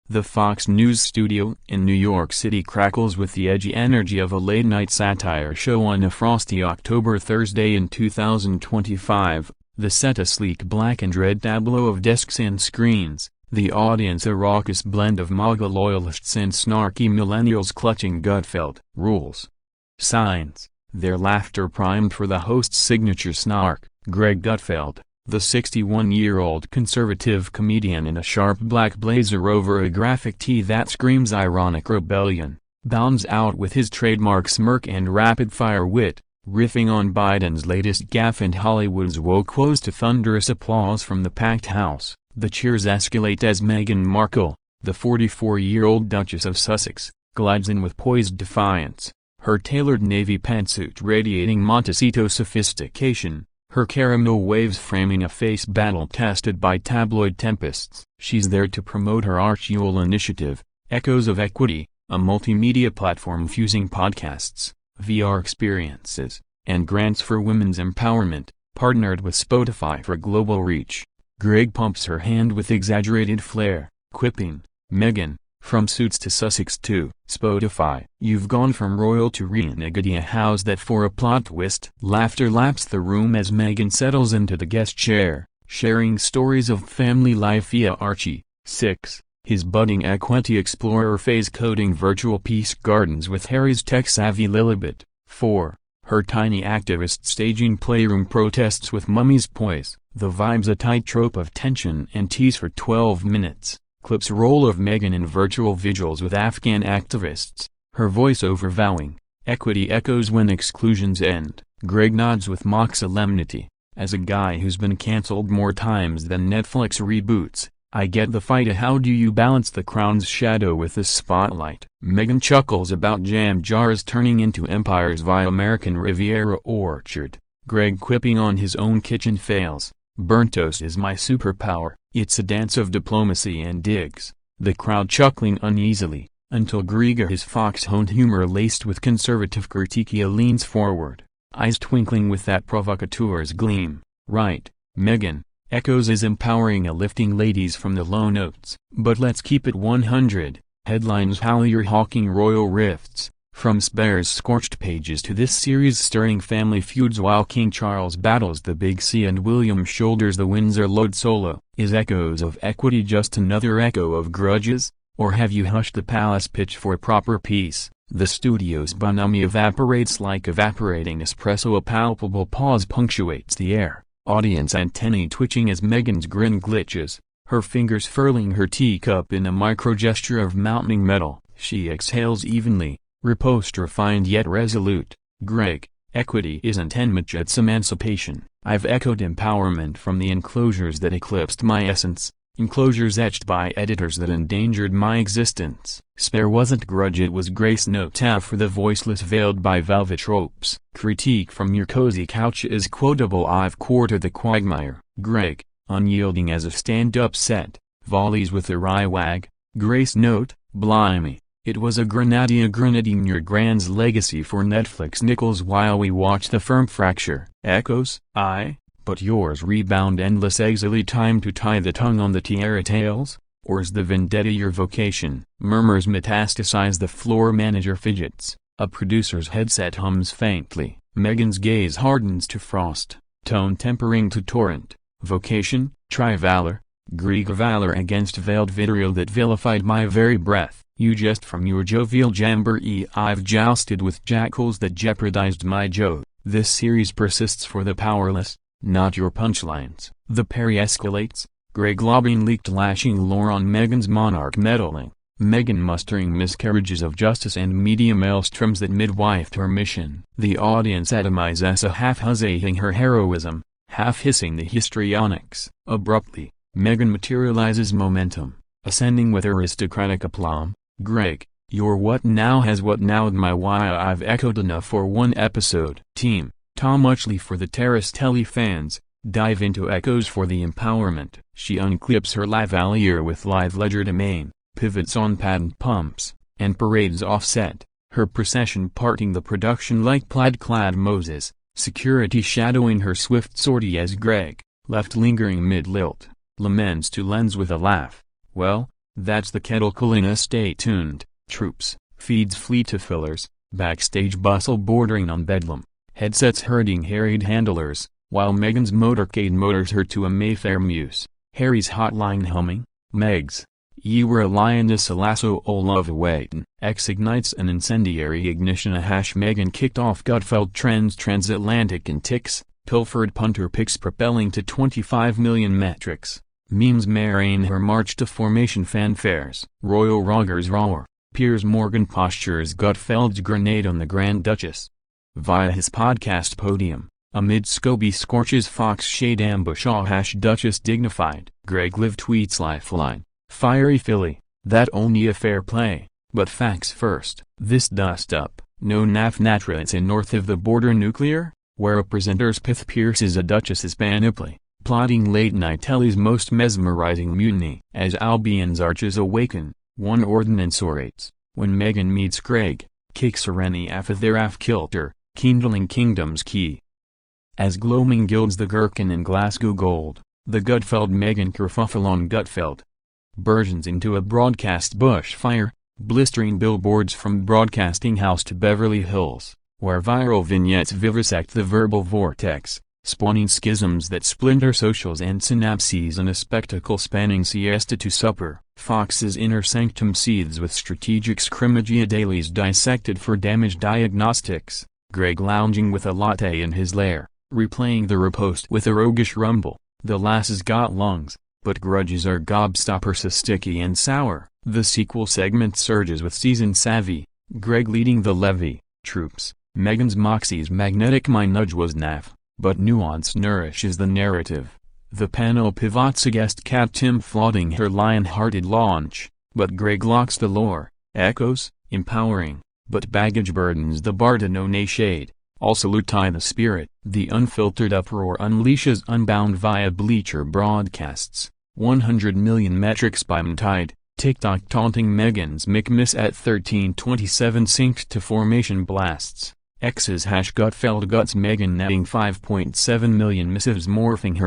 The Fox News studio in New York City crackles with the edgy energy of a late-night satire show on a frosty October Thursday in 2025, the set a sleek black and red tableau of desks and screens, the audience a raucous blend of MAGA loyalists and snarky millennials clutching Gutfeld rules signs, their laughter primed for the host's signature snark. Greg Gutfeld, the 61-year-old conservative comedian in a sharp black blazer over a graphic tee that screams ironic rebellion, bounds out with his trademark smirk and rapid-fire wit, riffing on Biden's latest gaffe and Hollywood's woke woes to thunderous applause from the packed house. The cheers escalate as Meghan Markle, the 44-year-old Duchess of Sussex, glides in with poised defiance, her tailored navy pantsuit radiating Montecito sophistication, her caramel waves framing a face battle tested by tabloid tempests. She's there to promote her Arch-Yule initiative, Echoes of Equity, a multimedia platform fusing podcasts, VR experiences, and grants for women's empowerment, partnered with Spotify for global reach. Greg pumps her hand with exaggerated flair, quipping, "Meghan, from Suits to Sussex to Spotify. You've gone from royal to renegade. How's that for a plot twist?" Laughter laps the room as Meghan settles into the guest chair, sharing stories of family life via Archie, 6, his budding equity explorer phase coding virtual peace gardens with Harry's tech-savvy Lilibet, 4, her tiny activist staging playroom protests with Mummy's poise. The vibe's a tightrope of tension and tease for 12 minutes. Clips roll of Meghan in virtual vigils with Afghan activists, her voiceover vowing, "Equity echoes when exclusions end." Greg nods with mock solemnity. "As a guy who's been cancelled more times than Netflix reboots, I get the fight. How do you balance the crown's shadow with the spotlight?" Meghan chuckles about jam jars turning into empires via American Riviera orchard. Greg quipping on his own kitchen fails. "Burnt toast is my superpower." It's a dance of diplomacy and digs, the crowd chuckling uneasily, until Greg, his fox-honed humor laced with conservative critique, leans forward, eyes twinkling with that provocateur's gleam. "Right, Meghan, Echoes is empowering and lifting ladies from the low notes. But let's keep it 100. Headlines: how you're hawking royal rifts. From Spare's scorched pages to this series stirring family feuds while King Charles battles the Big C and William shoulders the Windsor load solo. Is Echoes of Equity just another echo of grudges? Or have you hushed the palace pitch for proper peace? The studio's bonhomie evaporates like evaporating espresso. A palpable pause punctuates the air, audience antennae twitching as Meghan's grin glitches, her fingers furling her teacup in a micro-gesture of mounting metal. She exhales evenly, riposte refined yet resolute. "Greg, equity isn't enmity, it's emancipation. I've echoed empowerment from the enclosures that eclipsed my essence, enclosures etched by editors that endangered my existence." Spare wasn't grudge, it was grace. No tap for the voiceless veiled by velvet tropes. Critique from your cozy couch is quotable. "I've courted the quagmire." Greg, unyielding as a stand-up set, volleys with a wry wag. Grace note, "Blimey, it was a grenadine your grand's legacy for Netflix nickels while we watch the firm fracture." Echoes? Aye, but yours rebound endless exily. Time to tie the tongue on the tiara tails? Or is the vendetta your vocation? Murmurs metastasize, the floor manager fidgets, a producer's headset hums faintly. Meghan's gaze hardens to frost, tone tempering to torrent. Vocation? Try valor? Greek valor against veiled vitriol that vilified my very breath. You jest from your jovial jamboree. I've jousted with jackals that jeopardized my joe. This series persists for the powerless, not your punchlines. The parry escalates, Greg lobbing leaked lashing lore on Meghan's monarch meddling, Meghan mustering miscarriages of justice and media maelstroms that midwifed her mission. The audience atomizes, a half huzzing her heroism, half hissing the histrionics. Abruptly, Meghan materializes momentum, ascending with aristocratic aplomb. "Greg, your what now has what nowed my why. I've echoed enough for one episode." Team, Tom Muchley for the Terrace Telly fans, dive into Echoes for the empowerment. She unclips her lavalier with lithe legerdemain, pivots on patent pumps, and parades offset, her procession parting the production like plaid-clad Moses, security shadowing her swift sortie as Greg, left lingering mid-lilt, laments to lens with a laugh. "Well, That's the kettle Kalina. Stay tuned. Troops, feeds flee to fillers, backstage bustle bordering on bedlam, headsets herding harried handlers, while Meghan's motorcade motors her to a Mayfair muse. Harry's hotline humming, Megs, ye were a lioness a lasso o love awaitin'. X ignites an incendiary ignition a hash Meghan kicked off Gutfeld trends transatlantic and ticks, pilfered punter pics propelling to 25 million metrics. Memes marrying her march to formation fanfares. Royal Rogers roar, Piers Morgan postures Gutfeld's grenade on the Grand Duchess. Via his podcast Podium, amid Scobie scorches Fox shade ambush Duchess dignified. Greg Live tweets lifeline, fiery Philly, that only a fair play, but facts first. This dust up, no naff natra it's in north of the border nuclear, where a presenter's pith pierces a duchess's panoply, plotting late-night telly's most mesmerizing mutiny. As Albion's arches awaken, one ordinance orates, when Meghan meets Greg, kicks Sereni aff of their kilter, kindling kingdom's key. As gloaming gilds the gherkin in Glasgow gold, the Gutfeld-Meghan kerfuffle on Gutfeld burgeons into a broadcast bushfire, blistering billboards from Broadcasting House to Beverly Hills, where viral vignettes vivisect the verbal vortex, spawning schisms that splinter socials and synapses in a spectacle spanning siesta to supper. Fox's inner sanctum seethes with strategic scrimmagea dailies dissected for damage diagnostics, Greg lounging with a latte in his lair, replaying the riposte with a roguish rumble, the lass's got lungs, but grudges are gobstoppers so sticky and sour. The sequel segment surges with seasoned savvy, Greg leading the levy. Troops, Meghan's moxie's magnetic my nudge was naff, but nuance nourishes the narrative. The panel pivots against Cat Tim flaunting her lion-hearted launch, but Greg locks the lore, echoes, empowering, but baggage burdens the bar to no nay shade, also lutai the spirit. The unfiltered uproar unleashes Unbound via Bleacher broadcasts, 100 million metrics by Tide, TikTok taunting Meghan's McMiss at 1327 synced to formation blasts. X's #Gutfeld guts Meghan netting 5.7 million missives morphing her